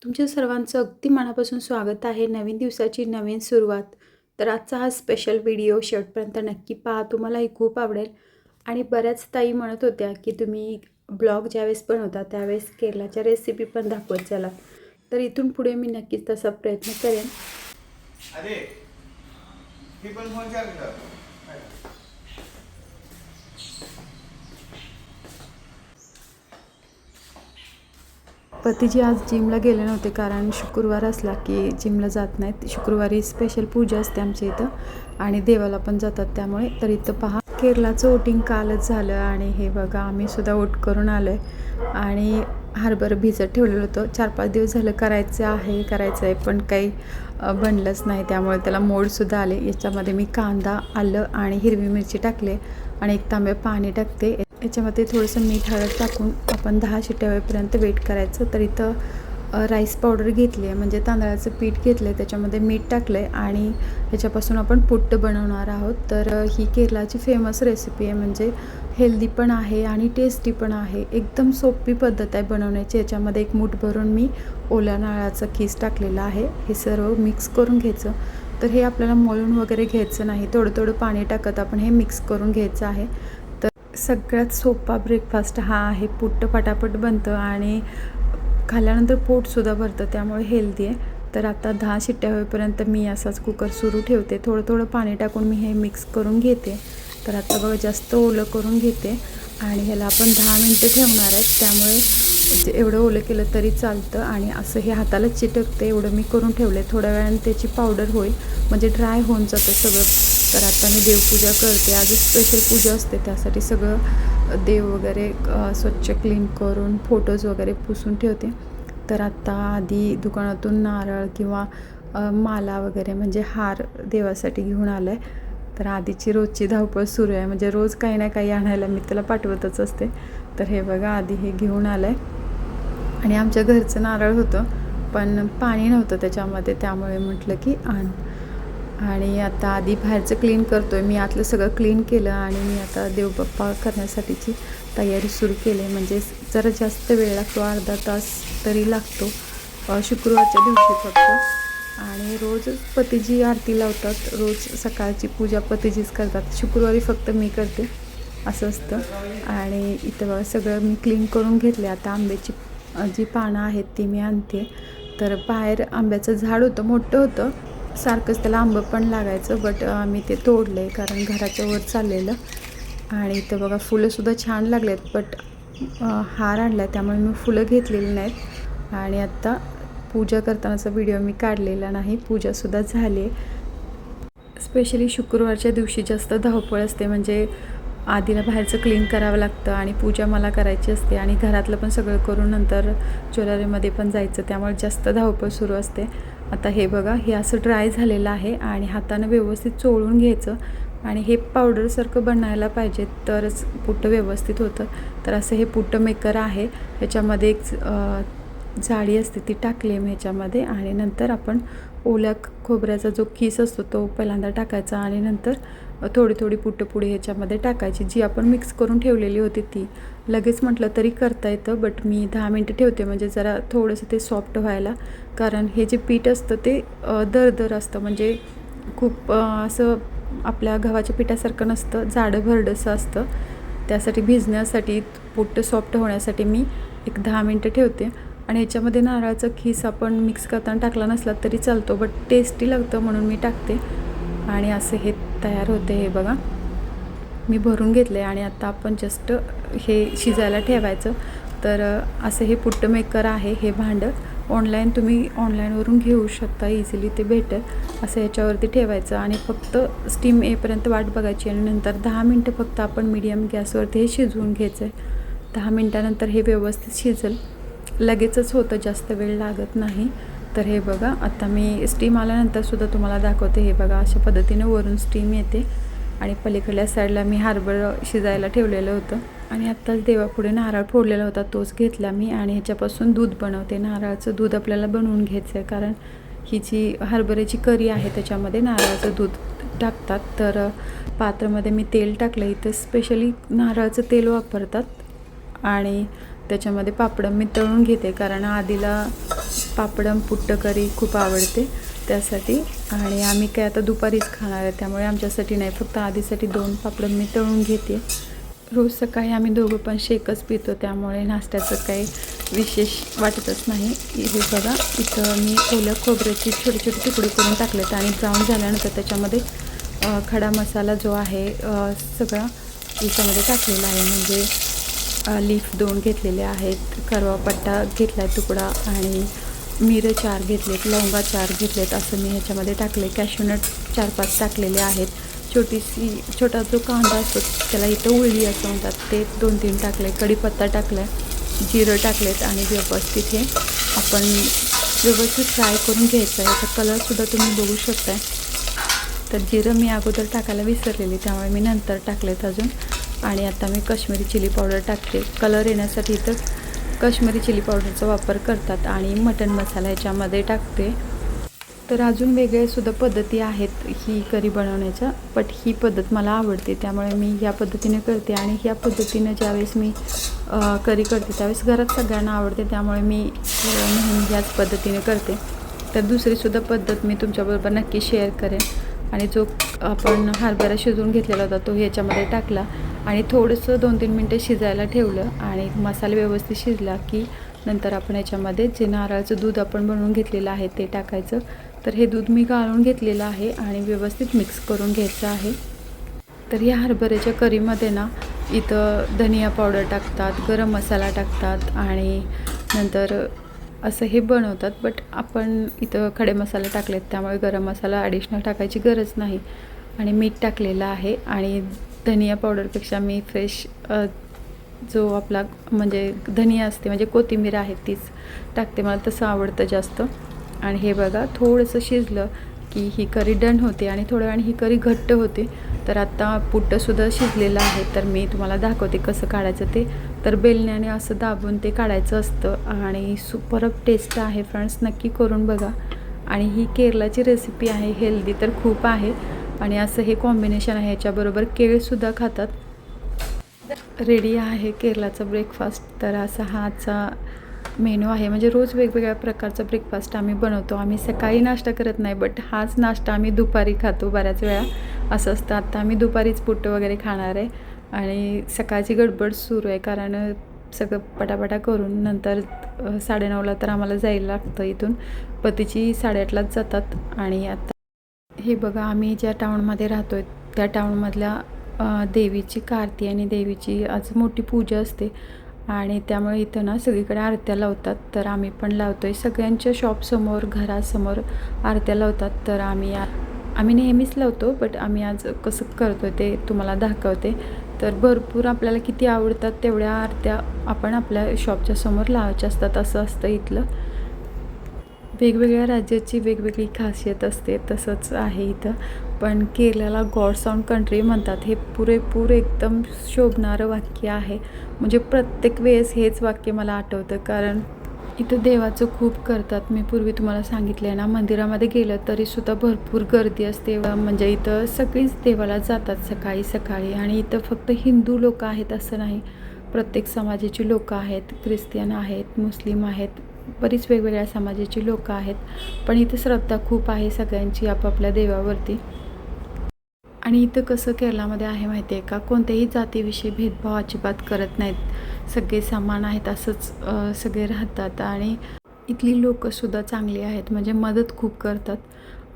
तुमच्या सर्वांचं अगदी मनापासून स्वागत आहे. नवीन दिवसाची नवीन सुरुवात. तर आजचा हा स्पेशल व्हिडिओ शेवटपर्यंत नक्की पहा. तुम्हालाही खूप आवडेल. आणि बऱ्याच ताई म्हणत होत्या की तुम्ही ब्लॉग ज्यावेळेस बनवता त्यावेळेस केरलाच्या रेसिपी पण दाखवत चला. तर इथून पुढे मी नक्कीच तसा प्रयत्न करेन. अरे ही पण फोन चालू कर. पतीजी आज जिमला गेले नव्हते कारण शुक्रवार असला की जिमला जात नाहीत. शुक्रवारी स्पेशल पूजा असते आमच्या इथं आणि देवाला पण जातात त्यामुळे. तर इथं पहा केरलाचं ओटिंग कालच झालं आणि हे बघा आम्ही सुद्धा ओट करून आलो आहे. आणि हरभरं भिजत ठेवलेलं होतं. 4-5 दिवस झालं करायचं आहे पण काही बनलंच नाही. त्यामुळे त्याला मोडसुद्धा आले. याच्यामध्ये मी कांदा, आलं आणि हिरवी मिरची टाकले आणि 1 तांबे पाणी टाकते. याच्यामध्ये थोडंसं मीठ, हळद टाकून आपण 10 शिट्ट्या होईपर्यंत वेट करायचं. तर इथं राईस पावडर घेतली आहे म्हणजे तांदळाचं पीठ घेतलं आहे, त्याच्यामध्ये मीठ टाकलं आहे आणि ह्याच्यापासून आपण पुट्ट बनवणार आहोत. तर ही केरलाची फेमस रेसिपी आहे, म्हणजे हेल्दी पण आहे आणि टेस्टी पण आहे. एकदम सोपी पद्धत आहे बनवण्याची. याच्यामध्ये 1 मूठ भरून मी ओल्या नारळाचा कीस टाकलेला आहे. हे सर्व मिक्स करून घ्यायचं. तर हे आपल्याला मळून वगैरे घ्यायचं नाही, थोडं थोडं पाणी टाकत आपण हे मिक्स करून घ्यायचं आहे. सगळ्यात सोपा ब्रेकफास्ट हा आहे. पुट्ट पटापट बनतं आणि खाल्ल्यानंतर पोटसुद्धा भरतं, त्यामुळे हेल्दी आहे. तर आता 10 शिट्ट्या होईपर्यंत मी असाच कुकर सुरू ठेवते. थोडं थोडं पाणी टाकून मी हे मिक्स करून घेते. तर आता बघा जास्त ओलं करून घेते आणि ह्याला आपण 10 मिनटं ठेवणार आहेत. त्यामुळे एवढं ओलं केलं तरी चालतं आणि असं हे हाताला चिटकते एवढं मी करून ठेवले. थोड्या वेळाने त्याची पावडर होईल म्हणजे ड्राय होऊन जातं सगळं. तर आता मी देवपूजा करते. आज स्पेशल पूजा असते, त्यासाठी सगळं देव वगैरे स्वच्छ क्लीन करून फोटोज वगैरे पुसून ठेवते. तर आत्ता आधी दुकानातून नारळ किंवा माला वगैरे म्हणजे हार देवासाठी घेऊन आलं आहे. तर आधीची रोजची धावपळ सुरू आहे, म्हणजे रोज काही ना काही आणायला मी त्याला पाठवतच असते. तर हे बघा आधी हे घेऊन आलं आहे आणि आमच्या घरचं नारळ होतं पण पाणी नव्हतं त्याच्यामध्ये, त्यामुळे म्हटलं की आण. आणि आता आधी बाहेरचं क्लीन करतो आहे मी. आतलं सगळं क्लीन केलं आणि मी आता देवबाप्पा करण्यासाठीची तयारी सुरू केली आहे. म्हणजे जरा जास्त वेळ लागतो, अर्धा तास तरी लागतो शुक्रवारच्या दिवशी फक्त. आणि रोज पतीजी आरती लावतात. रोज सकाळची पूजा पतीजीच करतात, शुक्रवारी फक्त मी करते असं असतं. आणि इथं बघा सगळं मी क्लीन करून घेतले. आता आंब्याची जी पानं आहेत ती मी आणते. तर बाहेर आंब्याचं झाड होतं, मोठं होतं, सारखंच त्याला आंबं पण लागायचं, बट आम्ही ते तोडलं आहे कारण घराच्या वर चाललेलं. आणि इथं बघा फुलंसुद्धा छान लागले आहेत, बट हार आणला आहे त्यामुळे मी फुलं घेतलेली नाहीत. आणि आत्ता पूजा करतानाचा व्हिडिओ मी काढलेला नाही. पूजासुद्धा झाली आहे. स्पेशली शुक्रवारच्या दिवशी जास्त धावपळ असते, म्हणजे आधीला बाहेरचं क्लीन करावं लागतं आणि पूजा मला करायची असते आणि घरातलं पण सगळं करून नंतर ज्वेलरीमध्ये पण जायचं, त्यामुळे जास्त धावपळ सुरू असते. आता हे बघा हे असं ड्राय झालेलं आहे आणि हातानं व्यवस्थित चोळून घ्यायचं आणि हे पावडरसारखं बनायला पाहिजे तरच पुट्ट व्यवस्थित होतं. तर असं हे पुट्ट मेकर आहे. ह्याच्यामध्ये एक जाळी असते ती टाकली आहे मी ह्याच्यामध्ये. आणि नंतर आपण ओल्या खोबऱ्याचा जो कीस असतो तो पहिल्यांदा टाकायचा आणि नंतर थोडी थोडी पुट्ट पुढे ह्याच्यामध्ये टाकायची. जी आपण मिक्स करून ठेवलेली होती ती लगेच म्हटलं तरी करता येतं, बट मी 10 मिनटं ठेवते म्हणजे जरा थोडंसं ते सॉफ्ट व्हायला. कारण हे जे पीठ असतं ते दरदर असतं, म्हणजे खूप असं आपल्या गव्हाच्या पिठासारखं नसतं, जाडं भरडंसं असतं. त्यासाठी भिजण्यासाठी पुट्ट सॉफ्ट होण्यासाठी मी एक 10 मिनटं ठेवते. आणि ह्याच्यामध्ये नारळाचा खीस आपण मिक्स करताना टाकला नसला तरी चालतो, बट टेस्टी लागतं म्हणून मी टाकते. आणि असं हे तयार होते. हे बघा मी भरून घेतले आणि आता आपण जस्ट हे शिजायला ठेवायचं. तर असं हे पुट्ट मेकर आहे. हे भांडं तुम्ही ऑनलाईनवरून घेऊ शकता, इझिली ते भेटेल. असं ह्याच्यावरती ठेवायचं आणि फक्त स्टीम येईपर्यंत वाट बघायची आणि नंतर 10 मिनटं फक्त आपण मीडियम गॅसवरती हे शिजवून घ्यायचं आहे. 10 मिनटानंतर हे व्यवस्थित शिजेल, लगेचच होतं, जास्त वेळ लागत नाही. तर हे बघा आता मी स्टीम आल्यानंतरसुद्धा तुम्हाला दाखवते. हे बघा अशा पद्धतीने वरून स्टीम येते आणि पलीकडल्या साईडला मी हरभरं शिजायला ठेवलेलं होतं. आणि आत्ताच देवापुढे नारळ फोडलेला होता तोच घेतला मी आणि ह्याच्यापासून दूध बनवते. नारळाचं दूध आपल्याला बनवून घ्यायचं आहे कारण ही जी हरभऱ्याची करी आहे त्याच्यामध्ये नारळाचं दूध टाकतात. तर पात्रामध्ये मी तेल टाकलं. इथं स्पेशली नारळाचं तेल वापरतात आणि त्याच्यामध्ये पापड मी तळून घेते कारण आधीला पापडम पुट्ट करी खूप आवडते त्यासाठी. आणि आम्ही काय आता दुपारीच खाणार आहे त्यामुळे आमच्यासाठी नाही, फक्त आधीसाठी 2 पापडम मी तळून घेते. रोज सकाळी आम्ही दोघं पण शेकच पितो त्यामुळे नाश्त्याचं काही विशेष वाटतच नाही. हे बघा इथं मी ओल्या खोबऱ्याची छोटे छोटे तुकडे करून टाकलेत आणि ब्राऊन झाल्यानंतर त्याच्यामध्ये खडा मसाला जो आहे सगळा याच्यामध्ये टाकलेला आहे. म्हणजे लीफ 2 घेतलेले आहेत, करवापट्टा घेतला आहे तुकडा आणि मिरं 4 घेतलेत, लवंगा 4 घेतलेत असं मी ह्याच्यामध्ये टाकले. कॅश्यूनट 4-5 टाकलेले आहेत. छोटा जो कांदा असतो त्याला इथं उळी असं म्हणतात ते 2-3 टाकले. कढीपत्ता टाकला आहे, जिरं टाकलेत आणि व्यवस्थित हे आपण व्यवस्थित फ्राय करून घ्यायचं आहे. याचा कलरसुद्धा तुम्ही बघू शकताय. तर जिरं मी अगोदर टाकायला विसरलेली त्यामुळे मी नंतर टाकलेत अजून. आणि आता मी काश्मीरी चिली पावडर टाकते. कलर येण्यासाठी तर काश्मीरी चिली पावडरचा वापर करतात आणि मटण मसाला याच्यामध्ये टाकते. तर अजून वेगळ्यासुद्धा पद्धती आहेत ही करी बनवण्याच्या, बट ही पद्धत मला आवडते त्यामुळे मी ह्या पद्धतीने करते. आणि ह्या पद्धतीनं ज्यावेळेस मी करी करते त्यावेळेस घरात सगळ्यांना आवडते त्यामुळे मी नेहमी ह्याच पद्धतीने करते. तर दुसरीसुद्धा पद्धत मी तुमच्याबरोबर नक्की शेअर करेन. आणि जो आपण हरभरा शिजवून घेतलेला होता तो ह्याच्यामध्ये टाकला आणि थोडंसं 2-3 मिनटं शिजायला ठेवलं. आणि मसाला व्यवस्थित शिजला की नंतर आपण याच्यामध्ये जे नारळाचं दूध आपण बनवून घेतलेलं आहे ते टाकायचं. तर हे दूध मी गाळून घेतलेलं आहे आणि व्यवस्थित मिक्स करून घ्यायचं आहे. तर या हरभऱ्याच्या करीमध्ये ना इथं धनिया पावडर टाकतात, गरम मसाला टाकतात आणि नंतर असं हे बनवतात. बट आपण इथं खडे मसाले टाकलेत त्यामुळे गरम मसाला ॲडिशनल टाकायची गरज नाही. आणि मीठ टाकलेलं आहे आणि धनिया पावडरपेक्षा मी फ्रेश जो आपला म्हणजे धनिया असते म्हणजे कोथिंबीर आहे तीच टाकते, मला तसं आवडतं जास्त. आणि हे बघा थोडंसं शिजलं की ही करी डन होते आणि थोड्या वेळाने ही करी घट्ट होते. तर आता पुट्टंसुद्धा शिजलेलं आहे तर मी तुम्हाला दाखवते कसं काढायचं ते. तर बेलण्याने असं दाबून ते काढायचं असतं आणि सुपरब टेस्ट आहे फ्रेंड्स, नक्की करून बघा. आणि ही केरलाची रेसिपी आहे, हेल्दी तर खूप आहे आणि असं हे कॉम्बिनेशन आहे. याच्याबरोबर केळसुद्धा खातात. रेडी आहे केरलाचा ब्रेकफास्ट. तर असा हाचा मेनू आहे. म्हणजे रोज वेगवेगळ्या प्रकारचा ब्रेकफास्ट आम्ही बनवतो. आम्ही सकाळी नाश्ता करत नाही बट हाच नाश्ता आम्ही दुपारी खातो बऱ्याच वेळा असं असतं. आता आम्ही दुपारीच पुट्ट वगैरे खाणार आहे आणि सकाळची गडबड सुरू आहे कारण सगळं पटापटा करून नंतर 9:30ला तर आम्हाला जायला लागतं इथून. पतीची 8:30लाच जातात. आणि आता हे बघा आम्ही ज्या टाऊनमध्ये राहतो आहे त्या टाऊनमधल्या देवीची कार्ती आणि देवीची आज मोठी पूजा असते आणि त्यामुळे इथं ना सगळीकडे आरत्या लावतात. तर आम्ही पण लावतो आहे. सगळ्यांच्या शॉपसमोर घरासमोर आरत्या लावतात. तर आम्ही नेहमीच लावतो बट आम्ही आज कसं करतो ते तुम्हाला दाखवते. तर भरपूर आपल्याला किती आवडतात तेवढ्या आरत्या आपण आपल्या शॉपच्या समोर लावायच्या असतात असं असतं इथलं. वेगवेगळ्या राज्याची वेगवेगळी खासियत असते तसंच आहे इथं. पण केरळला गॉड्स ओन कंट्री म्हणतात हे पुरेपूर एकदम शोभणारं वाक्य आहे. म्हणजे प्रत्येक वेळेस हेच वाक्य मला आठवतं कारण इथं देवाचं खूप करतात. मी पूर्वी तुम्हाला सांगितलं आहे ना, मंदिरामध्ये गेलं तरीसुद्धा भरपूर गर्दी असते. म्हणजे इथं सगळीच देवाला जातात सकाळी सकाळी. आणि इथं फक्त हिंदू लोक आहेत असं नाही, प्रत्येक समाजाची लोकं आहेत. ख्रिस्तियन आहेत, मुस्लिम आहेत, बरीच वेगवेगळ्या समाजाची लोकं आहेत. पण इथं श्रद्धा खूप आहे सगळ्यांची आपापल्या देवावरती. आणि इथं कसं केरळामध्ये आहे माहिती आहे का, कोणत्याही जातीविषयी भेदभाव अजिबात करत नाहीत. सगळे समान आहेत असंच सगळे राहतात. आणि इथली लोकंसुद्धा चांगली आहेत म्हणजे मदत खूप करतात.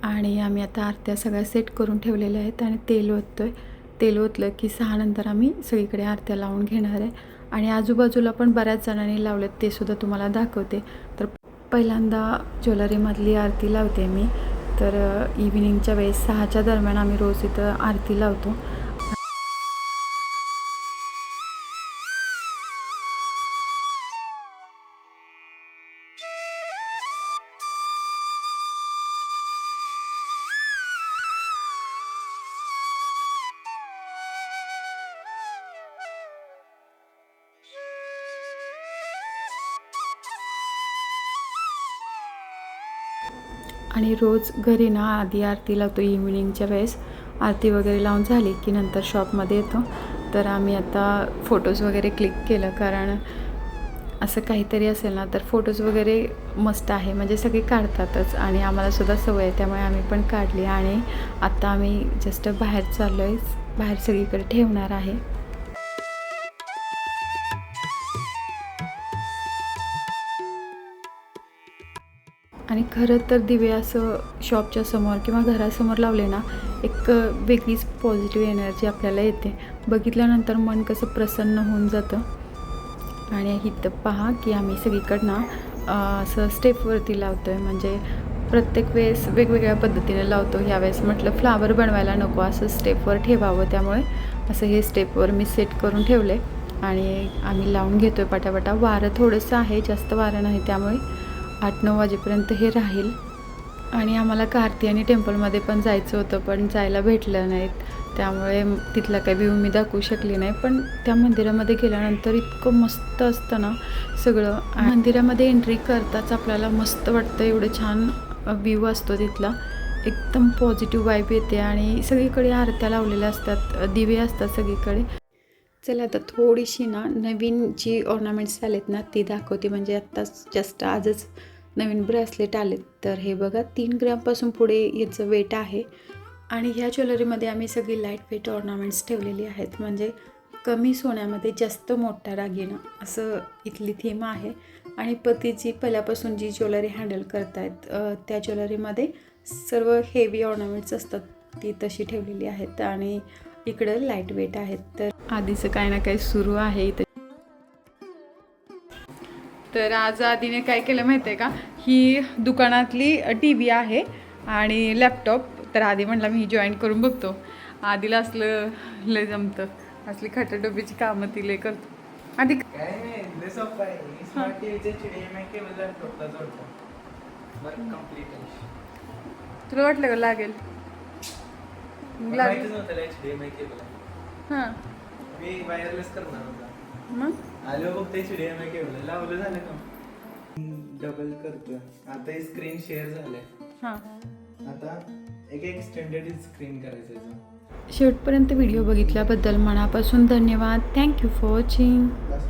आणि आम्ही आता आरत्या सगळ्या सेट करून ठेवलेल्या आहेत आणि तेल ओततो आहे. तेल ओतलं की 6 नंतर आम्ही सगळीकडे आरत्या लावून घेणार आहे. आणि आजूबाजूला पण बऱ्याच जणांनी लावलेत ते सुद्धा तुम्हाला दाखवते. तर पहिल्यांदा ज्वेलरीमधली आरती लावते मी. तर इव्हिनिंगच्या वेळेस 6च्या दरम्यान आम्ही रोज इथं आरती लावतो. आणि रोज घरी ना आधी आरती लावतो इव्हिनिंगच्या वेळेस. आरती वगैरे लावून झाली की नंतर शॉपमध्ये येतो. तर आम्ही आता फोटोज वगैरे क्लिक केलं कारण असं काहीतरी असेल ना तर फोटोज वगैरे मस्त आहे, म्हणजे सगळे काढतातच आणि आम्हालासुद्धा सवय आहे, त्यामुळे आम्ही पण काढली. आणि आत्ता आम्ही जस्ट बाहेर चाललो आहे, बाहेर सगळीकडे ठेवणार आहे. आणि खरं तर दिवे असं शॉपच्या समोर किंवा घरासमोर लावले ना, एक वेगळीच पॉझिटिव्ह एनर्जी आपल्याला येते. बघितल्यानंतर मन कसं प्रसन्न होऊन जातं. आणि इथं पहा की आम्ही सगळीकडनं असं स्टेपवरती लावतो आहे, म्हणजे प्रत्येक वेळेस वेगवेगळ्या पद्धतीने लावतो. ह्यावेळेस म्हटलं फ्लावर बनवायला नको, असं स्टेपवर ठेवावं, त्यामुळे असं हे स्टेपवर मी सेट करून ठेवले आणि आम्ही लावून घेतो आहे पटापटा. वारं थोडंसं आहे, जास्त वारं नाही, त्यामुळे 8-9 वाजेपर्यंत हे राहील. आणि आम्हाला कार्ती आणि टेम्पलमध्ये पण जायचं होतं, पण जायला भेटलं नाहीत, त्यामुळे तिथला काही व्ह्यू मी दाखवू शकली नाही. पण त्या मंदिरामध्ये गेल्यानंतर इतकं मस्त असतं ना सगळं. मंदिरामध्ये एंट्री करताच आपल्याला मस्त वाटतं, एवढं छान व्ह्यू असतो तिथला, एकदम पॉझिटिव्ह वाईब येते. आणि सगळीकडे आरत्या लावलेल्या असतात, दिवे असतात सगळीकडे. चला आता थोडीशी ना नवीन जी ऑर्नामेंट्स आलेत ना ती दाखवते, म्हणजे आत्ताच जस्ट आजच नवीन ब्रेसलेट आलेत. तर हे बघा 3 ग्रॅमपासून पुढे याचं वेट आहे. आणि ह्या ज्वेलरीमध्ये आम्ही सगळी लाईट वेट ऑर्नामेंट्स ठेवलेली आहेत, म्हणजे कमी सोन्यामध्ये जास्त मोठा दागिना, असं इथली थीम आहे. आणि पतीची पहिल्यापासून जी ज्वेलरी हँडल करतायत त्या ज्वेलरीमध्ये सर्व हेवी ऑर्नामेंट्स असतात, ती तशी ठेवलेली आहेत. आणि इकडं लाईट वेट आहेत. तर आधीचं काही ना काही सुरू आहे इथं. तर आज आधीने काय केलं माहिती आहे का, ही दुकानातली टी व्ही आहे आणि लॅपटॉप. तर आधी म्हटलं मी ही जॉईन करून बघतो. आधीला असलं लय जमतं, असली खटाटोपीची कामं ती लय करतो. आधी काय नाही, लय सोपं आहे. स्मार्ट टीव्हीचे HDMI केबल लॅपटॉपला जोडतो. वर्क कंप्लीट आहे. तुला वाटलं का लागेल? माहितीच नव्हतं HDMI केबल आहे. हां, मी वायरलेस करणार होता. मग आलो फक्त HDMI केबल लावलं, झालं का? डबल करतोय आता. हे स्क्रीन शेअर झालंय. हां. आता एक एक्सटेंडेड स्क्रीन करायचं. शेवटपर्यंत व्हिडिओ बघितल्याबद्दल मनापासून धन्यवाद. Thank you for watching. बस.